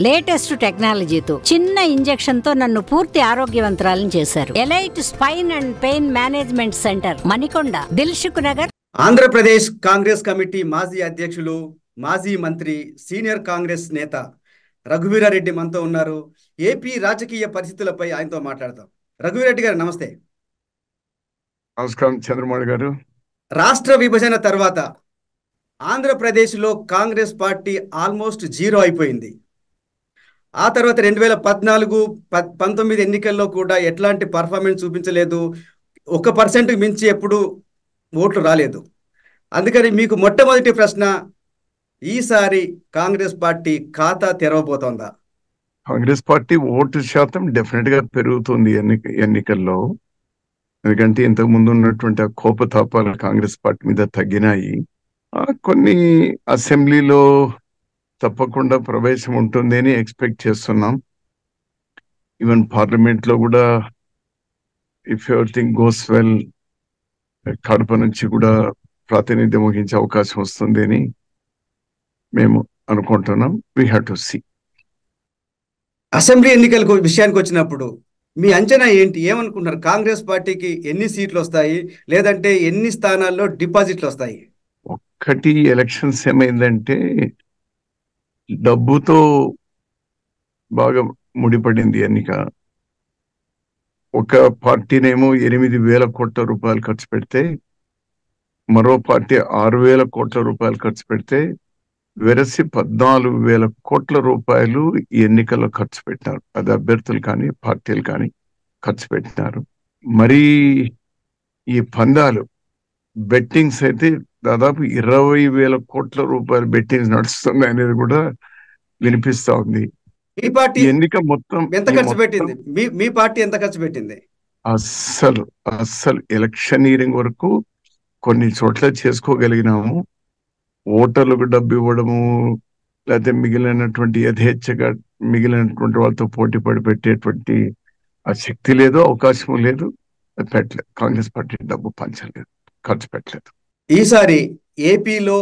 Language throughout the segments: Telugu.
లేటెస్ట్ టెక్నాలజీతో చిన్న ఇంజెక్షన్ తో నన్ను పూర్తి ఆరోగ్యవంతురాలను చేశారు. Elite spine and pain management centre, Manikonda, Dilsukh Nagar. Andhra Pradesh Congress committee మాజీ అధ్యక్షులు, మాజీ మంత్రి, సీనియర్ కాంగ్రెస్ నేత రఘువీరారెడ్డి మనతో ఉన్నారు. ఏపీ రాజకీయ పరిస్థితులపై ఆయనతో మాట్లాడతాం. రఘువీరెడ్డి గారు నమస్తే. నమస్కారం చంద్రమౌళి గారు. రాష్ట్ర విభజన తర్వాత ఆంధ్రప్రదేశ్లో కాంగ్రెస్ పార్టీ ఆల్మోస్ట్ జీరో అయిపోయింది. ఆ తర్వాత 2014-19 ఎన్నికల్లో కూడా ఎట్లాంటి పర్ఫార్మెన్స్ చూపించలేదు. 1% మించి ఎప్పుడు ఓట్లు రాలేదు. అందుకని మీకు మొట్టమొదటి ప్రశ్న, ఈసారి కాంగ్రెస్ పార్టీ ఖాతా తెరవబోతోందా? కాంగ్రెస్ పార్టీ ఓటు శాతం డెఫినెట్ గా పెరుగుతుంది ఎన్నికల్లో. ఎందుకంటే ఇంతకు ముందు ఉన్నటువంటి ఆ కోపతాపాలు కాంగ్రెస్ పార్టీ మీద తగ్గినాయి. కొన్ని అసెంబ్లీలో తప్పకుండా ప్రవేశం ఉంటుంది అని ఎక్స్పెక్ట్ చేస్తున్నాం. ఈవెన్ పార్లమెంట్ లో కూడా if everything goes well Kadapa నుంచి కూడా ప్రాతినిధ్యం వహించే అవకాశం వస్తుంది అని మేము అనుకుంటున్నాం. We have to see. Assembly ఎన్నికల విషయానికి వచ్చినప్పుడు మీ అంచనా ఏంటి? ఏమనుకుంటున్నారు? కాంగ్రెస్ పార్టీకి ఎన్ని సీట్లు వస్తాయి, లేదంటే ఎన్ని స్థానాల్లో డిపాజిట్లు వస్తాయి? ఒక్కటి, ఎలక్షన్స్ ఏమైందంటే డబ్బుతో బాగా ముడిపడింది ఎన్నిక. ఒక పార్టీనేమో 8,000 కోట్ల రూపాయలు ఖర్చు పెడితే, మరో పార్టీ 6,000 కోట్ల రూపాయలు ఖర్చు పెడితే, వెరసి 14,000 కోట్ల రూపాయలు ఈ ఎన్నికల్లో ఖర్చు పెట్టినారు. అది అభ్యర్థులు కానీ పార్టీలు కానీ ఖర్చు పెట్టినారు. మరి ఈ పందాలు, బెట్టింగ్స్ అయితే దాదాపు 20,000 కోట్ల రూపాయలు బెట్టింగ్స్ నడుస్తుంది అనేది కూడా వినిపిస్తా ఉంది. మీ పార్టీ ఎన్నిక మొత్తం ఎంత ఖర్చు పెట్టింది? మీ పార్టీ ఎంత ఖర్చు పెట్టింది? అస్సలు ఎలక్షనీరింగ్ వరకు కొన్ని చోట్ల చేసుకోగలిగినాము. ఓటర్లకు డబ్బు ఇవ్వడము, లేకపోతే మిగిలినటువంటి యథేచ్ఛగా మిగిలినటువంటి వాళ్ళతో పోటీ పడి పెట్టేటువంటి ఆ శక్తి లేదు, అవకాశం లేదు, పెట్టలేదు. కాంగ్రెస్ పార్టీ డబ్బు పంచలేదు, ఖర్చు పెట్టలేదు. ఈసారి ఏపీలో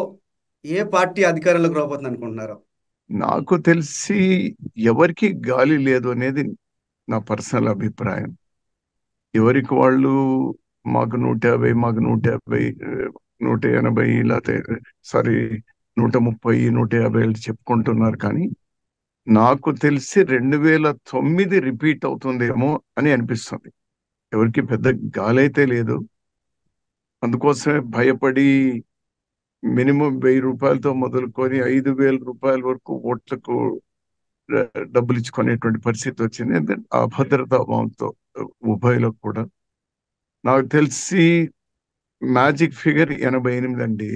ఏ పార్టీ అధికారంలోకి రాబోతుంది అనుకుంటున్నారు? నాకు తెలిసి ఎవరికి గాలి లేదు అనేది నా పర్సనల్ అభిప్రాయం. ఎవరికి వాళ్ళు మాకు 150, మాకు 150, 180, లేకపోతే 130, 150 చెప్పుకుంటున్నారు. కానీ నాకు తెలిసి 2009 రిపీట్ అవుతుందేమో అని అనిపిస్తుంది. ఎవరికి పెద్ద గాలి అయితే లేదు. అందుకోసమే భయపడి మినిమం 1,000 రూపాయలతో మొదలుకొని 5,000 రూపాయల వరకు ఓట్లకు డబ్బులు ఇచ్చుకునేటువంటి పరిస్థితి వచ్చింది. ఆ భద్రతా భావంతో ఉభయలో కూడా. నాకు తెలిసి మ్యాజిక్ ఫిగర్ 88 అండి.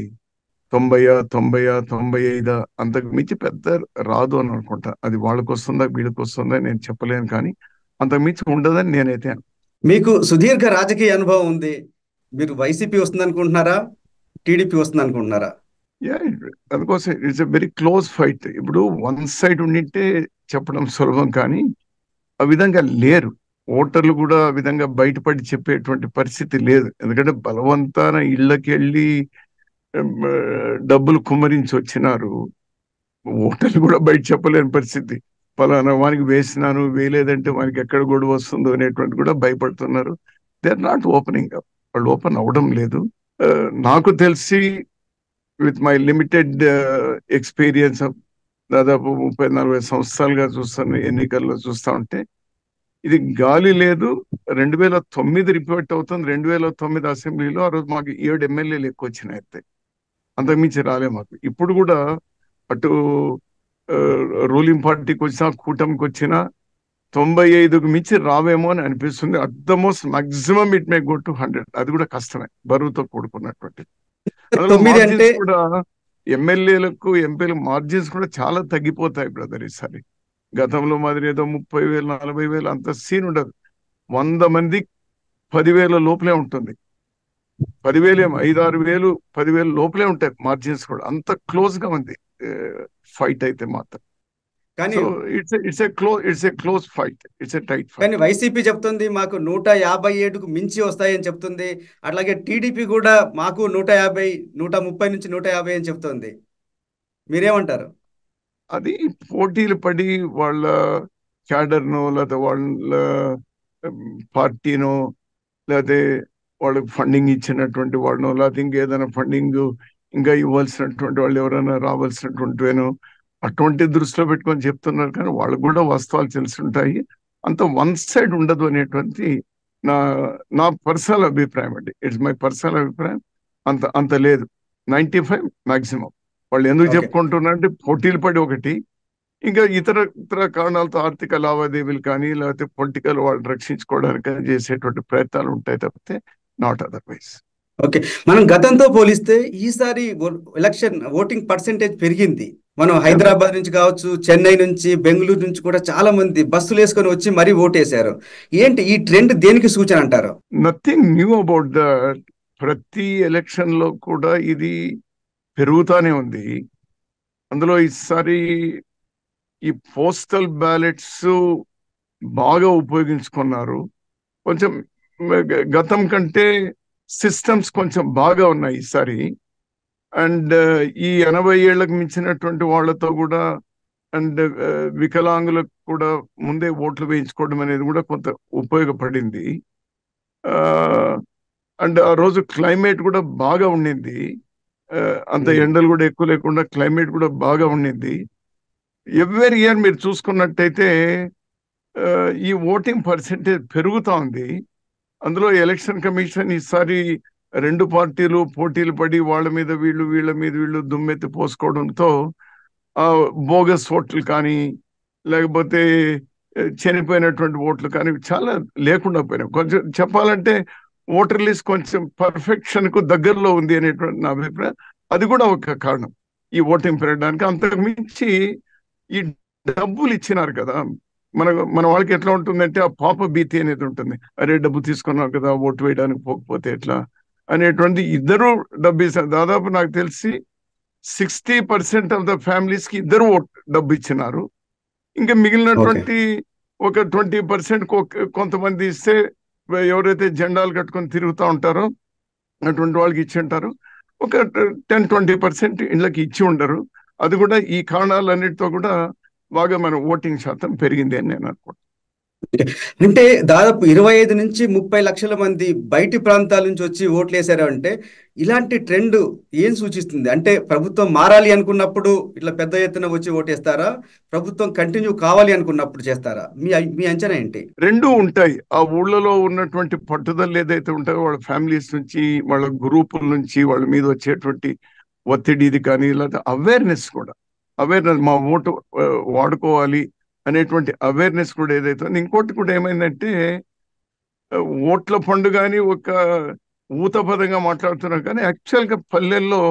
90, 95 అంతకు మించి పెద్ద రాదు అని అనుకుంటా. అది వాళ్ళకు వస్తుందా వీళ్ళకి వస్తుందా నేను చెప్పలేను, కానీ అంతకు మించి ఉండదని నేనైతే. మీకు సుదీర్ఘ రాజకీయ అనుభవం ఉంది. మీరు వైసీపీ వస్తుంది అనుకుంటున్నారా, టీడీపీ వస్తుంది అనుకుంటున్నారా? అందుకోసం it's a very close fight. ఇప్పుడు వన్ సైడ్ ఉండింటే చెప్పడం సులభం, కానీ ఆ విధంగా లేరు. ఓటర్లు కూడా ఆ విధంగా బయటపడి చెప్పేటువంటి పరిస్థితి లేదు. ఎందుకంటే బలవంతాన ఇళ్ళకి వెళ్ళి డబ్బులు కుమ్మరించి వచ్చినారు. ఓటర్లు కూడా బయట చెప్పలేని పరిస్థితి. పలానా వానికి వేసినాను, వేయలేదంటే వానికి ఎక్కడ గొడవ వస్తుందో అనేటువంటి కూడా భయపడుతున్నారు. They are not opening up. వాళ్ళు ఓపెన్ అవడం లేదు. నాకు తెలిసి with my limited experience of దాదాపు 30-40 సంవత్సరాలుగా చూస్తాను, ఎన్నికల్లో చూస్తా ఉంటే ఇది గాలి లేదు. 2009 రిపోర్ట్ అవుతుంది. 2009 అసెంబ్లీలో ఆ రోజు మాకు 7 ఎమ్మెల్యేలు ఎక్కువ వచ్చినాయి. అయితే అంతకుమించి రాలే మాకు. ఇప్పుడు కూడా అటు రూలింగ్ పార్టీకి వచ్చినా కూటమికి వచ్చినా 95కు మించి రావేమో అని అనిపిస్తుంది. At the most maximum it may go to 100. అది కూడా కష్టమే, బరువుతో కూడుకున్నటువంటి. కూడా ఎమ్మెల్యేలకు ఎంపీలకు మార్జిన్స్ కూడా చాలా తగ్గిపోతాయి బ్రదర్ ఈసారి. గతంలో మాదిరి ఏదో 30,000, 40,000 అంత సీన్ ఉండదు. 100 మంది 10,000 లోపలే ఉంటుంది. 10,000, 5-6,000, 10,000 లోపలే ఉంటాయి మార్జిన్స్ కూడా. అంత క్లోజ్ గా ఉంది ఫైట్ అయితే మాత్రం. కానీ it's a close fight, it's a tight fight. కానీ వైసీపీ చెప్తుంది మాకు 157కు మించి వస్తాయని చెప్తుంది. అట్లాగే టీడీపీ కూడా మాకు 150, 130 నుంచి 150 అని చెప్తుంది. మీరేమంటారు? అది పోటీలు పడి వాళ్ళ క్యాడర్నో లేదా వాళ్ళ పార్టీనో లేకపోతే వాళ్ళకి ఫండింగ్ ఇచ్చినటువంటి వాళ్ళనో లేకపోతే ఇంకేదైనా ఫండింగ్ ఇంకా ఇవ్వాల్సినటువంటి వాళ్ళు ఎవరైనా రావాల్సినటువంటివేనో అటువంటి దృష్టిలో పెట్టుకొని చెప్తున్నారు. కానీ వాళ్ళకు కూడా వాస్తవాలు తెలిసి ఉంటాయి. అంత వన్ సైడ్ ఉండదు అనేటువంటి నా నా పర్సనల్ అభిప్రాయం అండి. ఇట్స్ మై పర్సనల్ అభిప్రాయం. అంత లేదు. 95 మాక్సిమం. వాళ్ళు ఎందుకు ఓకే. చెప్పుకుంటున్నారంటే పోటీలు పడి ఒకటి, ఇంకా ఇతర కారణాలతో ఆర్థిక లావాదేవీలు కానీ లేకపోతే పొలిటికల్ వాళ్ళు రక్షించుకోవడానికి కానీ చేసేటువంటి ప్రయత్నాలు ఉంటాయి తప్పితే నాట్ అదర్వైజ్. ఓకే, మనం గతంతో పోలిస్తే ఈసారి ఎలక్షన్ ఓటింగ్ పర్సెంటేజ్ పెరిగింది. మనం హైదరాబాద్ నుంచి కావచ్చు, చెన్నై నుంచి, బెంగళూరు నుంచి కూడా చాలా మంది బస్సులు వేసుకొని వచ్చి మరీ ఓటేశారు. ఏంటి ఈ ట్రెండ్ దేనికి సూచన అంటారు? Nothing knew about that. ప్రతి ఎలక్షన్ లో కూడా ఇది పెరుగుతానే ఉంది. అందులో ఈసారి ఈ పోస్టల్ బ్యాలెట్స్ బాగా ఉపయోగించుకున్నారు. కొంచెం గతం కంటే సిస్టమ్స్ కొంచెం బాగా ఉన్నాయి ఈసారి. అండ్ ఈ 80 ఏళ్లకు మించినటువంటి వాళ్ళతో కూడా అండ్ వికలాంగులకు కూడా ముందే ఓట్లు వేయించుకోవడం అనేది కూడా కొంత ఉపయోగపడింది. అండ్ ఆ రోజు క్లైమేట్ కూడా బాగా ఉండింది. అంత ఎండలు కూడా ఎక్కువ లేకుండా క్లైమేట్ కూడా బాగా ఉండింది. ఎవ్రీ ఇయర్ మీరు చూసుకున్నట్టయితే ఈ ఓటింగ్ పర్సెంటేజ్ పెరుగుతా ఉంది. అందులో ఎలక్షన్ కమిషన్ ఈసారి 2 పార్టీలు పోటీలు పడి వాళ్ళ మీద వీళ్ళు దుమ్మెత్తి పోసుకోవడంతో బోగస్ ఓట్లు కానీ లేకపోతే చనిపోయినటువంటి ఓట్లు కానీ చాలా లేకుండా పోయినాయి. కొంచెం చెప్పాలంటే ఓటర్ లిస్ట్ కొంచెం పర్ఫెక్షన్ కు దగ్గరలో ఉంది అనేటువంటి నా అభిప్రాయం. అది కూడా ఒక కారణం ఈ ఓటింగ్ పెరగడానికి. అంతకు మించి ఈ డబ్బులు ఇచ్చినారు కదా, మన వాళ్ళకి ఎట్లా ఉంటుందంటే ఆ పాప భీతి అనేది ఉంటుంది. అరే డబ్బు తీసుకున్నాం కదా, ఓటు వేయడానికి పోకపోతే ఎట్లా అనేటువంటి. ఇద్దరు డబ్బు ఇస్తారు. దాదాపు నాకు తెలిసి 60% ఆఫ్ ద ఫ్యామిలీస్ కి ఇద్దరు డబ్బు ఇచ్చినారు. ఇంకా మిగిలినటువంటి ఒక 20% కొంతమంది ఇస్తే, ఎవరైతే జెండాలు కట్టుకొని తిరుగుతూ ఉంటారో అటువంటి వాళ్ళకి ఇచ్చి ఉంటారు. ఒక 10-20% ఇళ్ళకి ఇచ్చి ఉండరు. అది కూడా ఈ కారణాలన్నిటితో కూడా బాగా మన ఓటింగ్ శాతం పెరిగింది అని నేను అనుకుంటున్నాను. అంటే దాదాపు 25 నుంచి 30 లక్షల మంది బయటి ప్రాంతాల నుంచి వచ్చి ఓట్లు వేశారు. అంటే ఇలాంటి ట్రెండ్ ఏం సూచిస్తుంది? అంటే ప్రభుత్వం మారాలి అనుకున్నప్పుడు ఇట్లా పెద్ద ఎత్తున వచ్చి ఓటేస్తారా, ప్రభుత్వం కంటిన్యూ కావాలి అనుకున్నప్పుడు చేస్తారా? మీ అంచనా ఏంటి? రెండూ ఉంటాయి. ఆ ఊళ్ళలో ఉన్నటువంటి పట్టుదల ఏదైతే ఉంటాయో వాళ్ళ ఫ్యామిలీస్ నుంచి, వాళ్ళ గ్రూపుల నుంచి వాళ్ళ మీద వచ్చేటువంటి ఒత్తిడి ఇది కానీ, లేకపోతే అవేర్నెస్ కూడా, మా ఓటు వాడుకోవాలి అనేటువంటి అవేర్నెస్ కూడా ఏదైతే. ఇంకోటి కూడా ఏమైందంటే ఓట్ల పండుగ అని ఒక ఊత పదంగా మాట్లాడుతున్నారు, కానీ యాక్చువల్గా పల్లెల్లో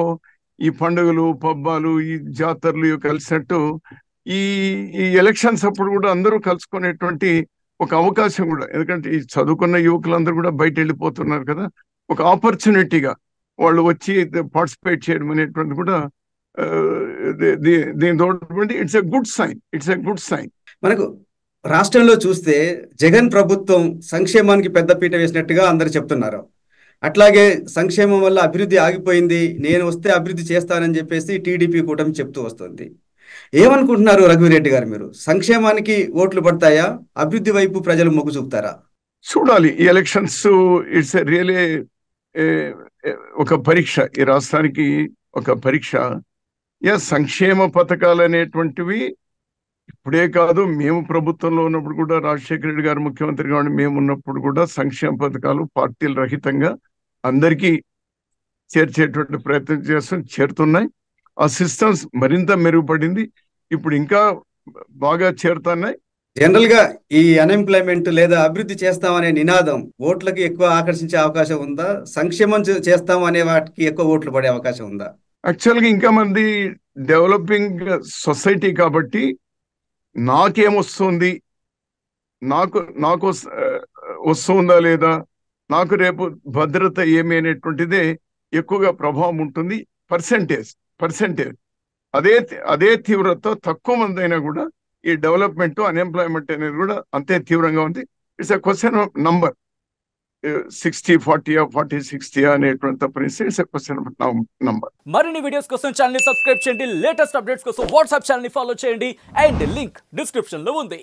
ఈ పండుగలు పబ్బాలు ఈ జాతరలు కలిసినట్టు ఈ ఎలక్షన్స్ అప్పుడు కూడా అందరూ కలుసుకునేటువంటి ఒక అవకాశం కూడా. ఎందుకంటే ఈ చదువుకున్న యువకులందరూ కూడా బయట వెళ్ళిపోతున్నారు కదా, ఒక ఆపర్చునిటీగా వాళ్ళు వచ్చి పార్టిసిపేట్ చేయడం అనేటువంటి కూడా దీంతో ఇట్స్ ఎ గుడ్ సైన్. మనకు రాష్ట్రంలో చూస్తే జగన్ ప్రభుత్వం సంక్షేమానికి పెద్దపీట వేసినట్టుగా అందరు చెప్తున్నారు. అట్లాగే సంక్షేమం వల్ల అభివృద్ధి ఆగిపోయింది, నేను వస్తే అభివృద్ధి చేస్తానని చెప్పేసి టీడీపీ కూటమి చెప్తూ వస్తుంది. ఏమనుకుంటున్నారు రఘువీరెడ్డి గారు? మీరు సంక్షేమానికి ఓట్లు పడతాయా, అభివృద్ధి వైపు ప్రజలు మొగ్గు చూపుతారా? చూడాలి. ఈ ఎలక్షన్స్ ఇట్స్ రియలీ ఒక పరీక్ష, ఈ రాష్ట్రానికి ఒక పరీక్ష. సంక్షేమ పథకాలు అనేటువంటివి ఇప్పుడే కాదు, మేము ప్రభుత్వంలో ఉన్నప్పుడు కూడా, రాజశేఖర రెడ్డి గారు ముఖ్యమంత్రిగా మేము ఉన్నప్పుడు కూడా సంక్షేమ పథకాలు పార్టీల రహితంగా అందరికీ చేర్చేటువంటి ప్రయత్నం చేరుతున్నాయి. ఆ సిస్టమ్స్ మరింత మెరుగుపడింది, ఇప్పుడు ఇంకా బాగా చేరుతున్నాయి. జనరల్ గా ఈ అన్ఎంప్లాయ్మెంట్ లేదా అభివృద్ధి చేస్తామనే నినాదం ఓట్లకి ఎక్కువ ఆకర్షించే అవకాశం ఉందా, సంక్షేమం చేస్తాం అనే వాటికి ఎక్కువ ఓట్లు పడే అవకాశం ఉందా? యాక్చువల్గా ఇంకా మంది డెవలపింగ్ సొసైటీ కాబట్టి నాకేమొస్తుంది, నాకు వస్తుందా లేదా, నాకు రేపు భద్రత ఏమి అనేటువంటిదే ఎక్కువగా ప్రభావం ఉంటుంది. పర్సెంటేజ్ అదే తీవ్రతతో తక్కువ మంది అయినా కూడా ఈ డెవలప్మెంట్ అన్ఎంప్లాయ్మెంట్ అనేది కూడా అంతే తీవ్రంగా ఉంది. It's a question of number. 60-40 40-60 అనేటువంటి తప్పనిసి ఇట్స్ ఎ క్వశ్చన్ నంబర్. మరిన్ని వీడియోస్ కోసం ఛానల్ ని సబ్స్క్రైబ్ చేయండి, లేటెస్ట్ అప్డేట్స్ కోసం వాట్సాప్ ఛానల్ ని ఫాలో చేయండి అండ్ లింక్ డిస్క్రిప్షన్ లో ఉంది.